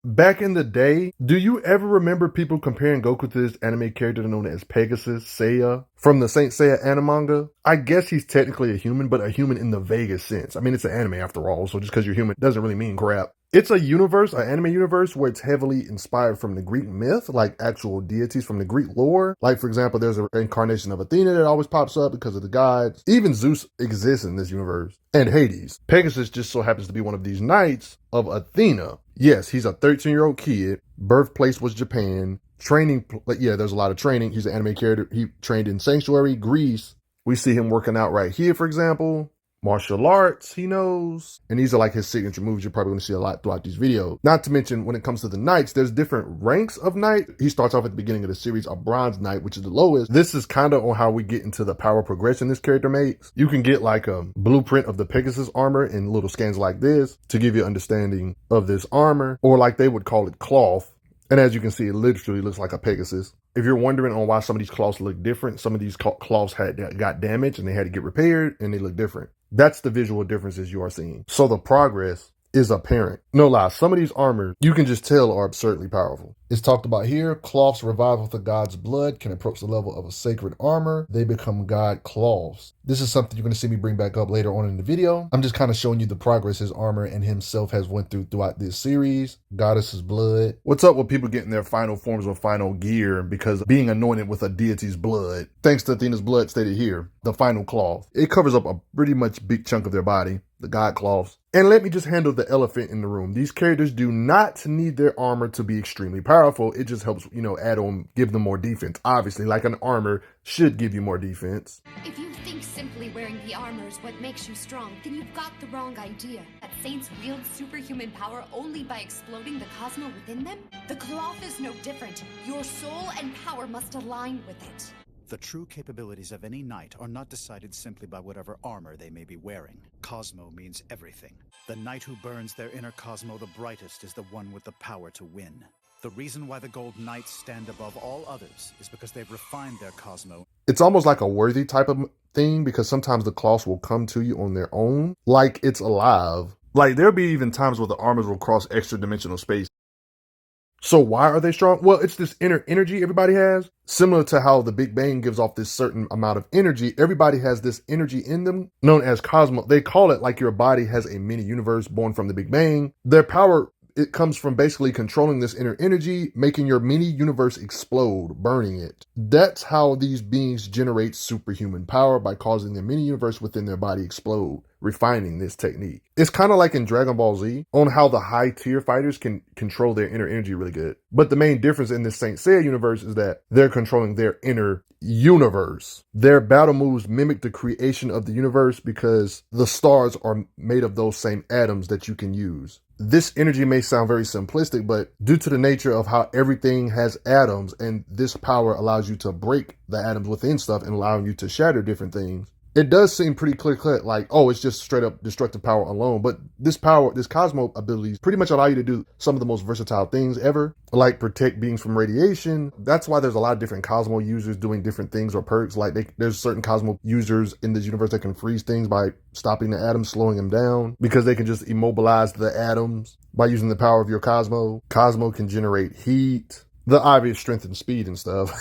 Back in the day, do you ever remember people comparing Goku to this anime character known as Pegasus, Seiya, from the Saint Seiya anime manga? I guess he's technically a human, but a human in the vaguest sense. I mean, it's an anime after all, so just because you're human doesn't really mean crap. It's a universe, an anime universe, where it's heavily inspired from the Greek myth, like actual deities from the Greek lore. Like, for example, there's an incarnation of Athena that always pops up because of the gods. Even Zeus exists in this universe. And Hades. Pegasus just so happens to be one of these knights of Athena. Yes, he's a 13-year-old kid. Birthplace was Japan. Training, yeah, there's a lot of training. He's an anime character. He trained in Sanctuary, Greece. We see him working out right here, for example. Martial arts, he knows. And these are like his signature moves you're probably going to see a lot throughout these videos. Not to mention, when it comes to the knights, there's different ranks of knight. He starts off at the beginning of the series, a bronze knight, which is the lowest. This is kind of on how we get into the power progression this character makes. You can get like a blueprint of the Pegasus armor in little scans like this to give you understanding of this armor, or like they would call it cloth. And as you can see, it literally looks like a Pegasus. If you're wondering on why some of these cloths look different, some of these cloths got damaged and they had to get repaired and they look different. That's the visual differences you are seeing. So the progress is apparent. No lie, some of these armors you can just tell are absurdly powerful. It's talked about here, cloths revived with the god's blood can approach the level of a sacred armor. They become god cloths. This is something you're going to see me bring back up later on in the video. I'm just kind of showing you the progress his armor and himself has went throughout this series. Goddess's blood. What's up with people getting their final forms or final gear because being anointed with a deity's blood? Thanks to Athena's blood stated here, the final cloth. It covers up a pretty much big chunk of their body, the god cloths. And let me just handle the elephant in the room. These characters do not need their armor to be extremely powerful. It just helps, add on, give them more defense. Obviously, like an armor should give you more defense. If you think simply wearing the armor is what makes you strong, then you've got the wrong idea. That saints wield superhuman power only by exploding the cosmos within them? The cloth is no different. Your soul and power must align with it. The true capabilities of any knight are not decided simply by whatever armor they may be wearing. Cosmo means everything. The knight who burns their inner Cosmo the brightest is the one with the power to win. The reason why the Gold Knights stand above all others is because they've refined their Cosmo. It's almost like a worthy type of thing because sometimes the cloths will come to you on their own, like it's alive. Like there'll be even times where the armors will cross extra dimensional space. So why are they strong? Well, it's this inner energy everybody has. Similar to how the Big Bang gives off this certain amount of energy, everybody has this energy in them known as Cosmo. They call it like your body has a mini universe born from the Big Bang. Their power, it comes from basically controlling this inner energy, making your mini universe explode, burning it. That's how these beings generate superhuman power, by causing their mini universe within their body explode, refining this technique. It's kind of like in Dragon Ball Z on how the high tier fighters can control their inner energy really good. But the main difference in this Saint Seiya universe is that they're controlling their inner universe. Their battle moves mimic the creation of the universe because the stars are made of those same atoms that you can use. This energy may sound very simplistic, but due to the nature of how everything has atoms, and this power allows you to break the atoms within stuff and allowing you to shatter different things, it does seem pretty clear-cut, like, oh, it's just straight up destructive power alone. But this power, this Cosmo abilities pretty much allow you to do some of the most versatile things ever, like protect beings from radiation. That's why there's a lot of different Cosmo users doing different things or perks. Like there's certain Cosmo users in this universe that can freeze things by stopping the atoms, slowing them down, because they can just immobilize the atoms by using the power of your Cosmo. Cosmo can generate heat, the obvious strength and speed and stuff.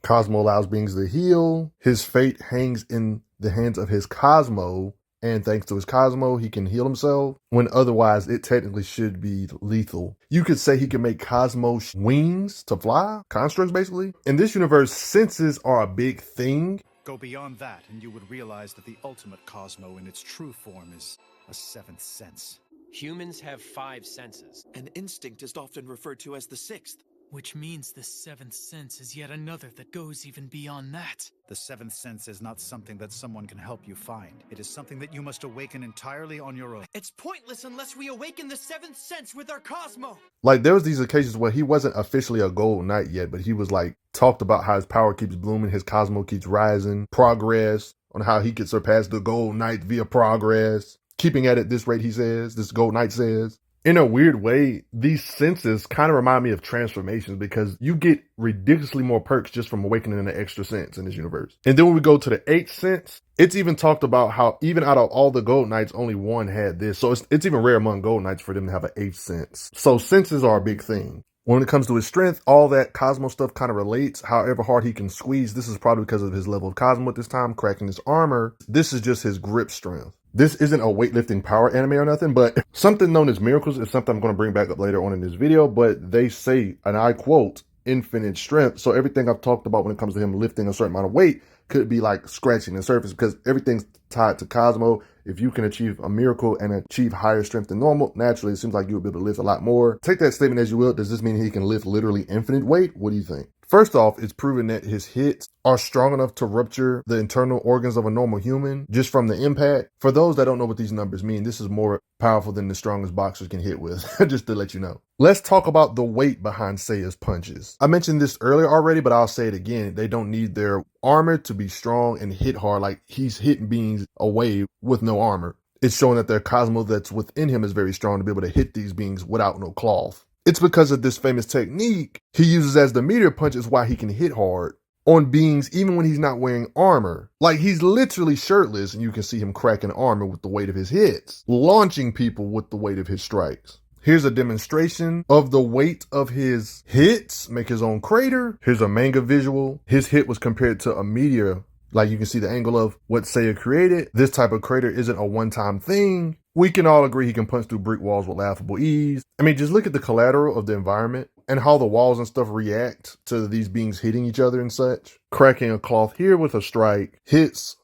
Cosmo allows beings to heal. His fate hangs in the hands of his Cosmo, and thanks to his Cosmo, he can heal himself, when otherwise it technically should be lethal. You could say he can make Cosmo wings to fly, constructs basically. In this universe, senses are a big thing. Go beyond that, and you would realize that the ultimate Cosmo in its true form is a seventh sense. Humans have 5 senses. An instinct is often referred to as the 6th. Which means the 7th sense is yet another that goes even beyond that. The 7th sense is not something that someone can help you find. It is something that you must awaken entirely on your own. It's pointless unless we awaken the 7th sense with our Cosmo. Like there was these occasions where he wasn't officially a Gold Knight yet, but he was like talked about how his power keeps blooming, his Cosmo keeps rising, progress on how he could surpass the Gold Knight via progress. Keeping at it this rate, he says, this Gold Knight says. In a weird way, these senses kind of remind me of transformations because you get ridiculously more perks just from awakening an extra sense in this universe. And then when we go to the eighth sense, it's even talked about how even out of all the gold knights, only one had this. So it's even rare among gold knights for them to have an eighth sense. So senses are a big thing. When it comes to his strength, all that Cosmo stuff kind of relates. However hard he can squeeze, this is probably because of his level of Cosmo at this time, cracking his armor. This is just his grip strength. This isn't a weightlifting power anime or nothing, but something known as miracles is something I'm going to bring back up later on in this video. But they say, and I quote, infinite strength. So everything I've talked about when it comes to him lifting a certain amount of weight could be like scratching the surface because everything's tied to Cosmo. If you can achieve a miracle and achieve higher strength than normal, naturally, it seems like you would be able to lift a lot more. Take that statement as you will. Does this mean he can lift literally infinite weight? What do you think? First off, it's proven that his hits are strong enough to rupture the internal organs of a normal human just from the impact. For those that don't know what these numbers mean, this is more powerful than the strongest boxers can hit with, just to let you know. Let's talk about the weight behind Seiya's punches. I mentioned this earlier already, but I'll say it again. They don't need their armor to be strong and hit hard like he's hitting beings away with no armor. It's showing that their Cosmo that's within him is very strong to be able to hit these beings without no cloth. It's because of this famous technique he uses as the meteor punch is why he can hit hard on beings even when he's not wearing armor. Like he's literally shirtless and you can see him cracking armor with the weight of his hits, launching people with the weight of his strikes. Here's a demonstration of the weight of his hits. Make his own crater. Here's a manga visual. His hit was compared to a meteor. Like you can see the angle of what Seiya created. This type of crater isn't a one-time thing. We can all agree he can punch through brick walls with laughable ease. I mean, just look at the collateral of the environment and how the walls and stuff react to these beings hitting each other and such. Cracking a cloth here with a strike hits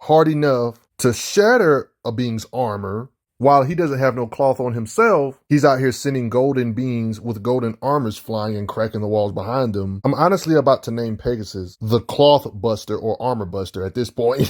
hard enough to shatter a being's armor. While he doesn't have no cloth on himself, he's out here sending golden beings with golden armors flying and cracking the walls behind him. I'm honestly about to name Pegasus the Cloth Buster or Armor Buster at this point.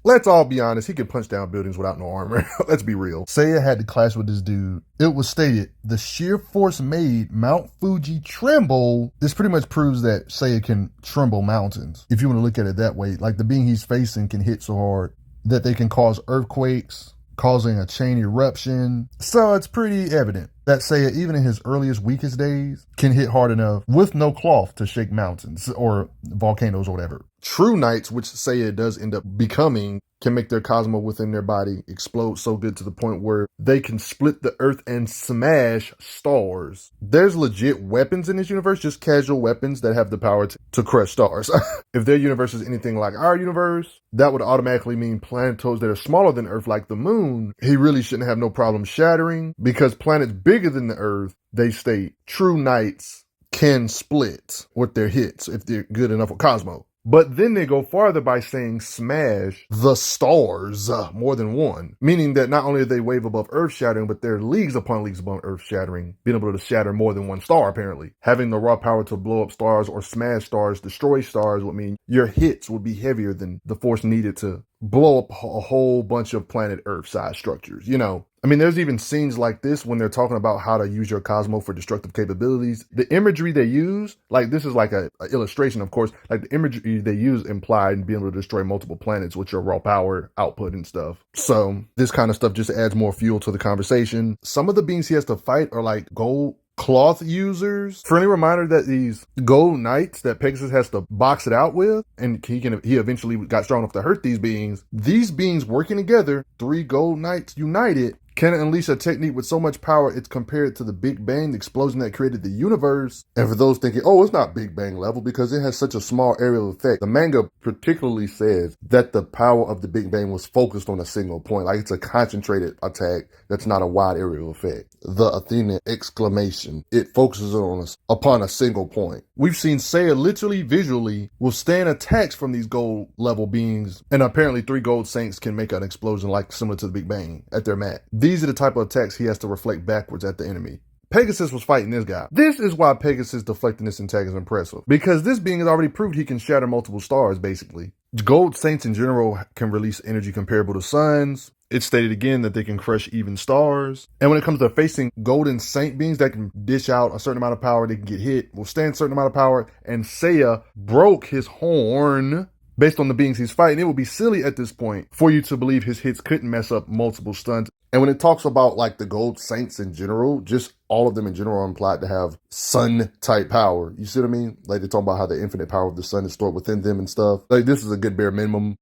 Let's all be honest, he can punch down buildings without no armor. Let's be real. Seiya had to clash with this dude. It was stated, the sheer force made Mount Fuji tremble. This pretty much proves that Seiya can tremble mountains. If you want to look at it that way, like the being he's facing can hit so hard that they can cause earthquakes, causing a chain eruption. So it's pretty evident that Seiya, even in his earliest, weakest days, can hit hard enough with no cloth to shake mountains or volcanoes or whatever. True knights, which Seiya does end up becoming, can make their Cosmo within their body explode so good to the point where they can split the earth and smash stars. There's legit weapons in this universe, just casual weapons that have the power to crush stars. If their universe is anything like our universe, that would automatically mean planetoids that are smaller than Earth, like the moon, he really shouldn't have no problem shattering, because planets bigger than the Earth, they state, true knights can split with their hits if they're good enough with Cosmo. But then they go farther by saying smash the stars, more than one. Meaning that not only are they wave above earth shattering, but they're leagues upon leagues above earth shattering, being able to shatter more than one star apparently. Having the raw power to blow up stars or smash stars, destroy stars would mean your hits would be heavier than the force needed to blow up a whole bunch of planet Earth-sized structures, you know. I mean, there's even scenes like this when they're talking about how to use your Cosmo for destructive capabilities. The imagery they use, like this is like a illustration, of course, like the imagery they use implied being able to destroy multiple planets with your raw power output and stuff. So this kind of stuff just adds more fuel to the conversation. Some of the beings he has to fight are like gold cloth users. Friendly reminder that these gold knights that Pegasus has to box it out with, and he eventually got strong enough to hurt these beings. These beings working together, 3 gold knights united, can unleash a technique with so much power it's compared to the Big Bang, the explosion that created the universe. And for those thinking, oh, it's not Big Bang level because it has such a small aerial effect, the manga particularly says that the power of the Big Bang was focused on a single point, like it's a concentrated attack that's not a wide aerial effect. The Athena exclamation, it focuses on us upon a single point. We've seen Seiya literally visually withstand attacks from these gold level beings, and apparently 3 gold saints can make an explosion like similar to the Big Bang at their mat. These are the type of attacks he has to reflect backwards at the enemy. Pegasus was fighting this guy. This is why Pegasus deflecting this attack is impressive, because this being has already proved he can shatter multiple stars, basically. Gold saints in general can release energy comparable to suns. It's stated again that they can crush even stars. And when it comes to facing golden saint beings that can dish out a certain amount of power, they can get hit, withstand a certain amount of power, and Seiya broke his horn based on the beings he's fighting, it would be silly at this point for you to believe his hits couldn't mess up multiple stuns. And when it talks about like the gold saints in general, just all of them in general are implied to have sun type power. You see what I mean? Like they talk about how the infinite power of the sun is stored within them and stuff. Like this is a good bare minimum.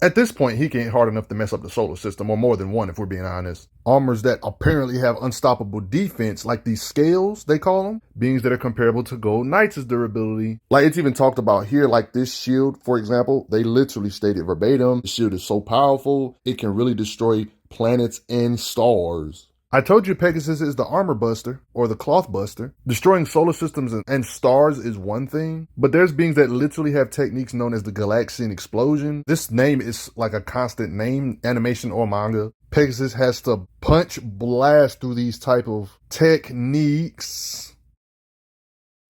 At this point, he can't hard enough to mess up the solar system, or more than one if we're being honest. Armors that apparently have unstoppable defense, like these scales, they call them, beings that are comparable to Gold Knight's durability. Like it's even talked about here, like this shield, for example, they literally stated verbatim, the shield is so powerful, it can really destroy planets and stars. I told you Pegasus is the armor buster, or the cloth buster. Destroying solar systems and stars is one thing, but there's beings that literally have techniques known as the Galaxian explosion. This name is like a constant name, animation or manga. Pegasus has to punch blast through these type of techniques.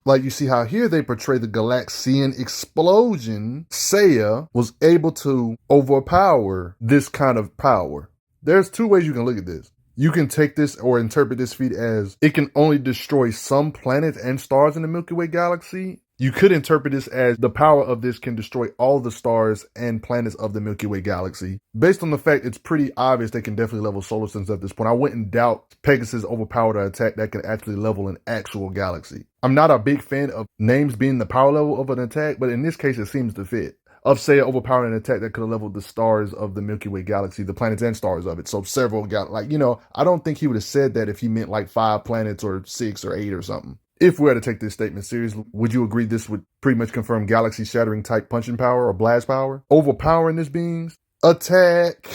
Like you see how here they portray the Galaxian explosion. Seiya was able to overpower this kind of power. There's two ways you can look at this. You can take this or interpret this feat as it can only destroy some planets and stars in the Milky Way galaxy. You could interpret this as the power of this can destroy all the stars and planets of the Milky Way galaxy. Based on the fact it's pretty obvious they can definitely level solar systems at this point, I wouldn't doubt Pegasus overpowered an attack that can actually level an actual galaxy. I'm not a big fan of names being the power level of an attack, but in this case it seems to fit. Of Seiya overpowering an attack that could have leveled the stars of the Milky Way galaxy, the planets and stars of it. So several I don't think he would have said that if he meant like 5 planets or 6 or 8 or something. If we were to take this statement seriously, would you agree this would pretty much confirm galaxy shattering type punching power or blast power? Overpowering this being's attack.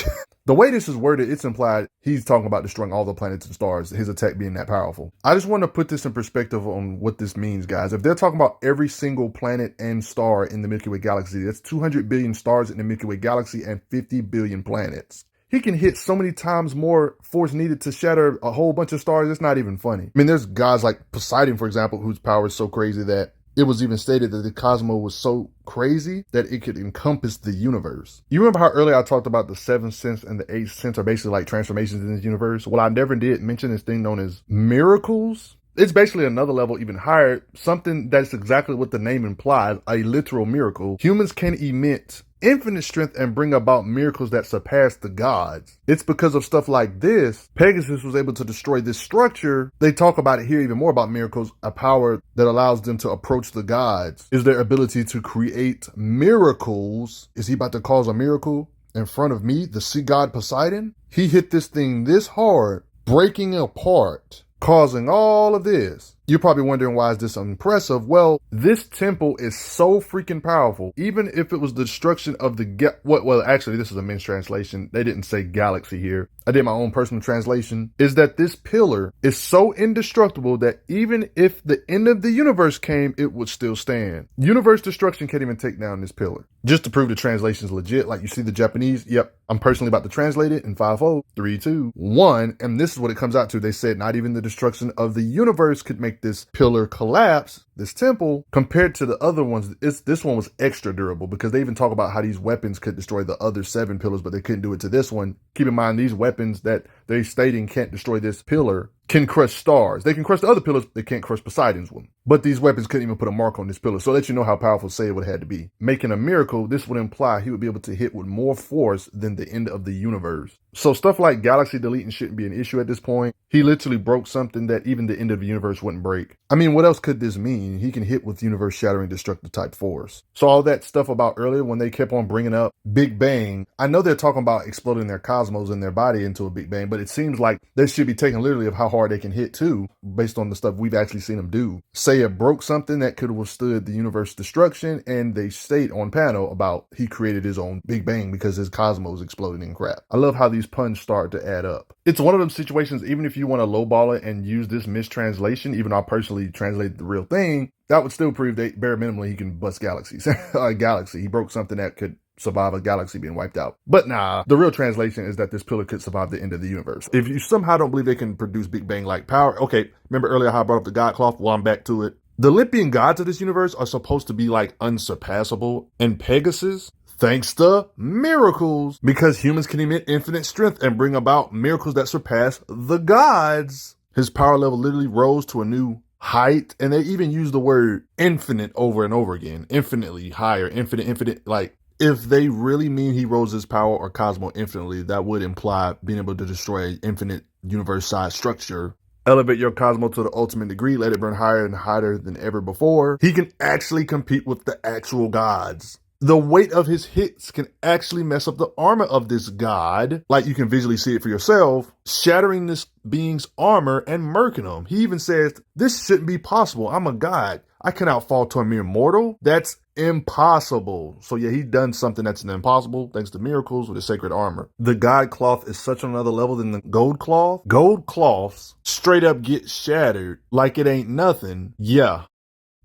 The way this is worded, it's implied he's talking about destroying all the planets and stars, his attack being that powerful. I just want to put this in perspective on what this means, guys. If they're talking about every single planet and star in the Milky Way galaxy, that's 200 billion stars in the Milky Way galaxy and 50 billion planets. He can hit so many times more force needed to shatter a whole bunch of stars, it's not even funny. I mean, there's guys like Poseidon, for example, whose power is so crazy that it was even stated that the cosmos was so crazy that it could encompass the universe. You remember how earlier I talked about the 7th sense and the 8th sense are basically like transformations in this universe? Well, I never did mention this thing known as miracles. It's basically another level even higher, something that's exactly what the name implies, a literal miracle. Humans can emit infinite strength and bring about miracles that surpass the gods. It's because of stuff like this, Pegasus was able to destroy this structure. They talk about it here even more about miracles, a power that allows them to approach the gods. Is their ability to create miracles. Is he about to cause a miracle in front of me, the sea god Poseidon? He hit this thing this hard, breaking apart, causing all of this. You're probably wondering, why is this impressive? Well, this temple is so freaking powerful. Even if it was the destruction of the well, actually, this is a men's translation. They didn't say galaxy here. I did my own personal translation. Is that this pillar is so indestructible that even if the end of the universe came, it would still stand. Universe destruction can't even take down this pillar. Just to prove the translation is legit, like you see the Japanese, yep, I'm personally about to translate it in 5, 4, 3, 2, 1. And this is what it comes out to. They said not even the destruction of the universe could make this pillar collapse, this temple, compared to the other ones. This one was extra durable because they even talk about how these weapons could destroy the other 7 pillars, but they couldn't do it to this one. Keep in mind, these weapons that they're stating can't destroy this pillar can crush stars. They can crush the other pillars, they can't crush Poseidon's one. But these weapons couldn't even put a mark on this pillar, so let you know how powerful Seiya would have had to be. Making a miracle, this would imply he would be able to hit with more force than the end of the universe. So stuff like galaxy deleting shouldn't be an issue at this point. He literally broke something that even the end of the universe wouldn't break. I mean, what else could this mean? He can hit with universe-shattering destructive type force. So all that stuff about earlier when they kept on bringing up Big Bang, I know they're talking about exploding their cosmos in their body into a Big Bang, but it seems like they should be taken literally of how hard they can hit too, based on the stuff we've actually seen them do. Seiya broke something that could have withstood the universe destruction, and they state on panel about he created his own Big Bang because his cosmos exploded in crap. I love how these puns start to add up. It's one of them situations, even if you want to lowball it and use this mistranslation, even though I personally translated the real thing, that would still prove that bare minimally he can bust galaxies. A galaxy. He broke something that could survive a galaxy being wiped out. But nah, the real translation is that this pillar could survive the end of the universe. If you somehow don't believe they can produce Big Bang-like power, okay, remember earlier how I brought up the God cloth? Well, I'm back to it. The Olympian gods of this universe are supposed to be like unsurpassable, and Pegasus, thanks to miracles, because humans can emit infinite strength and bring about miracles that surpass the gods. His power level literally rose to a new height, and they even use the word infinite over and over again. Infinitely higher, infinite, like If they really mean he rose his power or Cosmo infinitely, that would imply being able to destroy an infinite universe-sized structure. Elevate your Cosmo to the ultimate degree, let it burn higher and higher than ever before. He can actually compete with the actual gods. The weight of his hits can actually mess up the armor of this god, like you can visually see it for yourself, shattering this being's armor and murking him. He even says, this shouldn't be possible. I'm a god. I cannot fall to a mere mortal. That's impossible. So yeah, he done something that's impossible thanks to miracles with his sacred armor. The god cloth is such another level than the gold cloth. Gold cloths straight up get shattered like it ain't nothing. Yeah.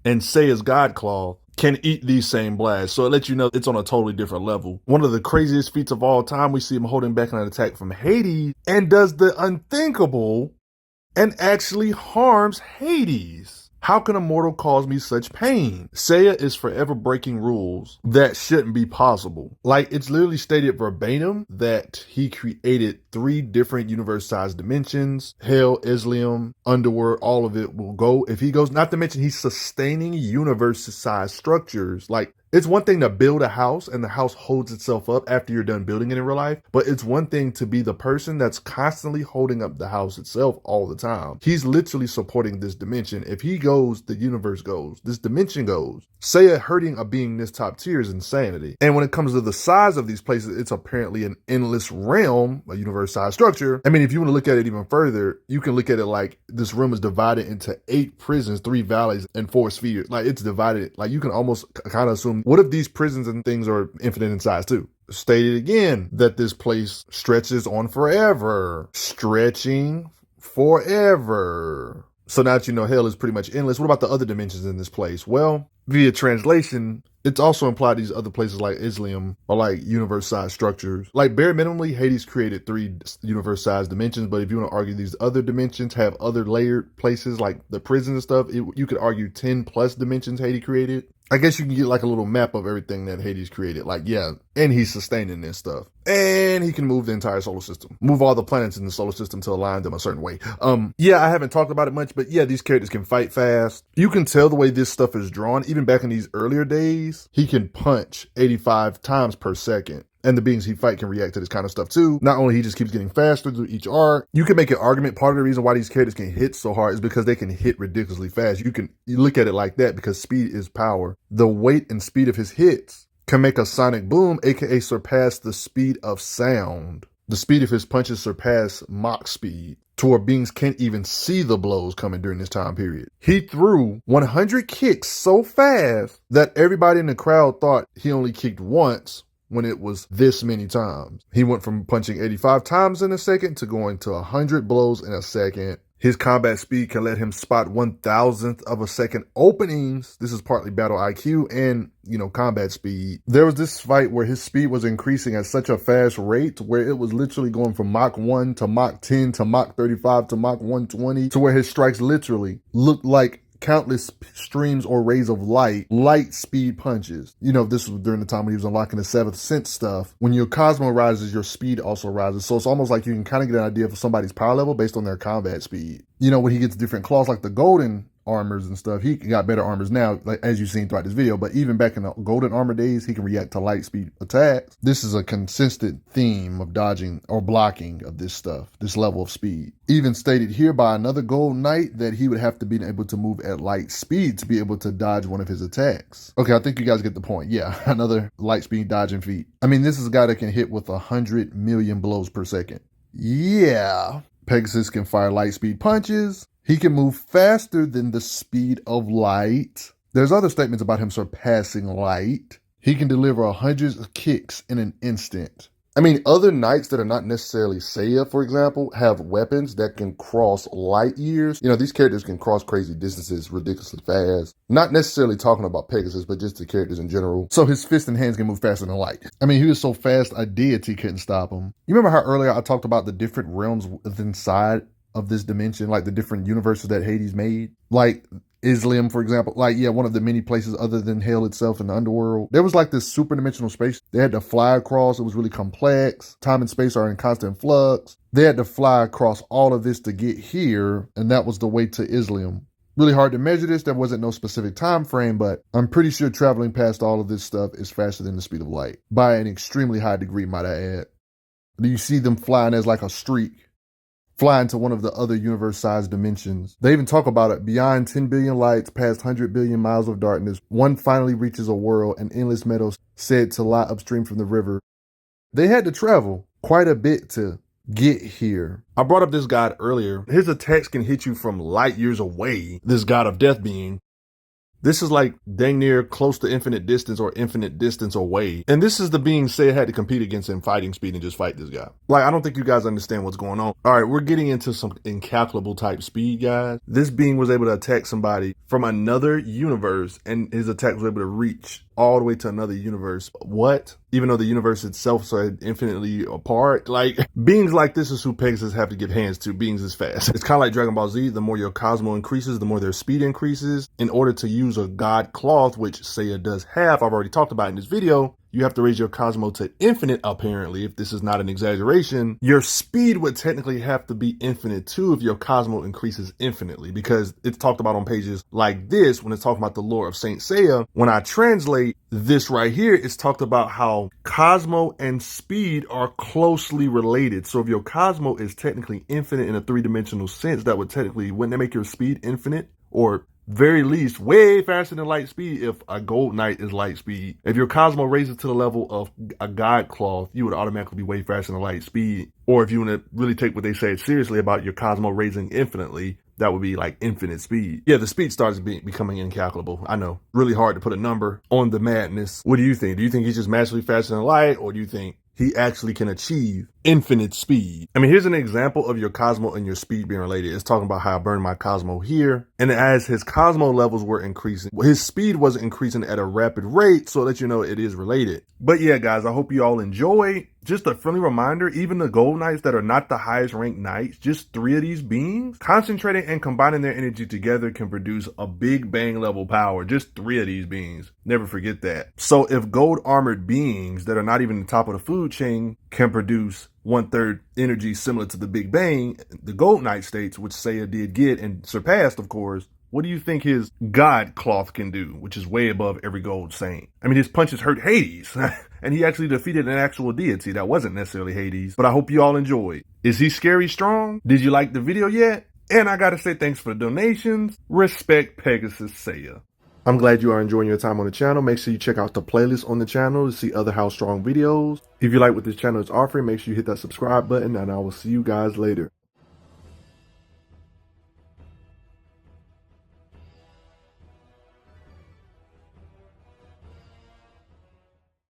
And Seiya's god cloth can eat these same blasts. So it lets you know it's on a totally different level. One of the craziest feats of all time, we see him holding back an attack from Hades and does the unthinkable and actually harms Hades. How can a mortal cause me such pain? Seiya is forever breaking rules that shouldn't be possible. Like, it's literally stated verbatim that he created 3 different universe-sized dimensions. Hell, Elysium, Underworld, all of it will go. If he goes, not to mention he's sustaining universe-sized structures. Like, it's one thing to build a house and the house holds itself up after you're done building it in real life, but it's one thing to be the person that's constantly holding up the house itself all the time. He's literally supporting this dimension. If he goes, the universe goes. This dimension goes. Seiya hurting a being this top tier is insanity. And when it comes to the size of these places, it's apparently an endless realm, a universe-sized structure. I mean, if you want to look at it even further, you can look at it like this room is divided into 8 prisons, 3 valleys, and 4 spheres. Like, it's divided. Like, you can almost kind of assume, what if these prisons and things are infinite in size too? Stated again that this place stretches on forever. Stretching forever. So now that you know hell is pretty much endless, what about the other dimensions in this place? Well, via translation, it's also implied these other places like Elysium are like universe-sized structures. Like, bare minimally, Hades created 3 universe-sized dimensions, but if you want to argue these other dimensions have other layered places like the prison and stuff, you could argue 10 plus dimensions Hades created. I guess you can get like a little map of everything that Hades created. Like, yeah, and he's sustaining this stuff. And he can move the entire solar system. Move all the planets in the solar system to align them a certain way. Yeah, I haven't talked about it much, but yeah, these characters can fight fast. You can tell the way this stuff is drawn. Even back in these earlier days, he can punch 85 times per second. And the beings he fight can react to this kind of stuff too. Not only he just keeps getting faster through each arc. You can make an argument. Part of the reason why these characters can hit so hard is because they can hit ridiculously fast. You look at it like that because speed is power. The weight and speed of his hits can make a sonic boom, aka surpass the speed of sound. The speed of his punches surpass Mach speed, to where beings can't even see the blows coming during this time period. He threw 100 kicks so fast that everybody in the crowd thought he only kicked once, when it was this many times. He went from punching 85 times in a second to going to 100 blows in a second. His combat speed can let him spot 1,000th of a second openings. This is partly battle IQ and, combat speed. There was this fight where his speed was increasing at such a fast rate where it was literally going from Mach 1 to Mach 10 to Mach 35 to Mach 120 to where his strikes literally looked like countless streams or rays of light speed punches. This was during the time when he was unlocking the 7th sense stuff. When your Cosmo rises, your speed also rises. So it's almost like you can kind of get an idea of somebody's power level based on their combat speed. When he gets different claws, like the golden armors and stuff, he got better armors now, like as you've seen throughout this video, but even back in the golden armor days, he can react to light speed attacks. This is a consistent theme of dodging or blocking of this stuff, this level of speed. Even stated here by another gold knight that he would have to be able to move at light speed to be able to dodge one of his attacks. Okay, I think you guys get the point. Yeah, another light speed dodging feat. I mean, this is a guy that can hit with 100 million blows per second. Yeah. Pegasus can fire light speed punches. He can move faster than the speed of light. There's other statements about him surpassing light. He can deliver hundreds of kicks in an instant. I mean, other knights that are not necessarily Seiya, for example, have weapons that can cross light years. These characters can cross crazy distances ridiculously fast. Not necessarily talking about Pegasus, but just the characters in general. So his fists and hands can move faster than light. I mean, he was so fast, a deity couldn't stop him. You remember how earlier I talked about the different realms inside of this dimension, like the different universes that Hades made? Like Elysium, for example, one of the many places other than hell itself in the underworld. There was like this super dimensional space they had to fly across. It was really complex. Time and space are in constant flux. They had to fly across all of this to get here, and that was the way to Elysium. Really hard to measure this. There wasn't no specific time frame, but I'm pretty sure traveling past all of this stuff is faster than the speed of light. By an extremely high degree, might I add. You see them flying as like a streak, flying to one of the other universe-sized dimensions. They even talk about it. Beyond 10 billion lights, past 100 billion miles of darkness, one finally reaches a world, an endless meadow said to lie upstream from the river. They had to travel quite a bit to get here. I brought up this god earlier. His attacks can hit you from light years away, this god of death being. This is like dang near close to infinite distance or infinite distance away. And this is the being Seiya had to compete against in fighting speed and just fight this guy. Like, I don't think you guys understand what's going on. All right, we're getting into some incalculable type speed, guys. This being was able to attack somebody from another universe, and his attack was able to reach all the way to another universe. What? Even though the universe itself is infinitely apart? Like, beings like this is who Pegasus have to give hands to. Beings is fast. It's kind of like Dragon Ball Z. The more your Cosmo increases, the more their speed increases. In order to use a God cloth, which Seiya does have, I've already talked about in this video, you have to raise your Cosmo to infinite, apparently, if this is not an exaggeration. Your speed would technically have to be infinite too if your Cosmo increases infinitely, because it's talked about on pages like this when it's talking about the lore of Saint Seiya. When I translate this right here, it's talked about how Cosmo and speed are closely related. So if your Cosmo is technically infinite in a three-dimensional sense, that would technically, wouldn't that make your speed infinite? Or very least way faster than light speed if a gold knight is light speed. If your Cosmo raises to the level of a god cloth, you would automatically be way faster than light speed. Or if you want to really take what they said seriously about your Cosmo raising infinitely, that would be like infinite speed. Yeah, the speed starts becoming incalculable. I know. Really hard to put a number on the madness. What do you think? Do you think he's just massively faster than light, or do you think he actually can achieve infinite speed? I mean, here's an example of your Cosmo and your speed being related. It's talking about how I burned my Cosmo here. And as his Cosmo levels were increasing, his speed wasn't increasing at a rapid rate, so that you know it is related. But yeah, guys, I hope you all enjoy. Just a friendly reminder, even the gold knights that are not the highest ranked knights, just 3 of these beings, concentrating and combining their energy together can produce a big bang level power. Just 3 of these beings. Never forget that. So if gold armored beings that are not even the top of the food chain can produce 1/3 energy similar to the Big Bang, the Gold Knight states, which Seiya did get and surpassed, of course, what do you think his God cloth can do, which is way above every gold saint? I mean, his punches hurt Hades, and he actually defeated an actual deity that wasn't necessarily Hades, but I hope you all enjoyed. Is he scary strong? Did you like the video yet? And I gotta say thanks for the donations. Respect Pegasus Seiya. I'm glad you are enjoying your time on the channel. Make sure you check out the playlist on the channel to see other How Strong videos. If you like what this channel is offering, make sure you hit that subscribe button, and I will see you guys later.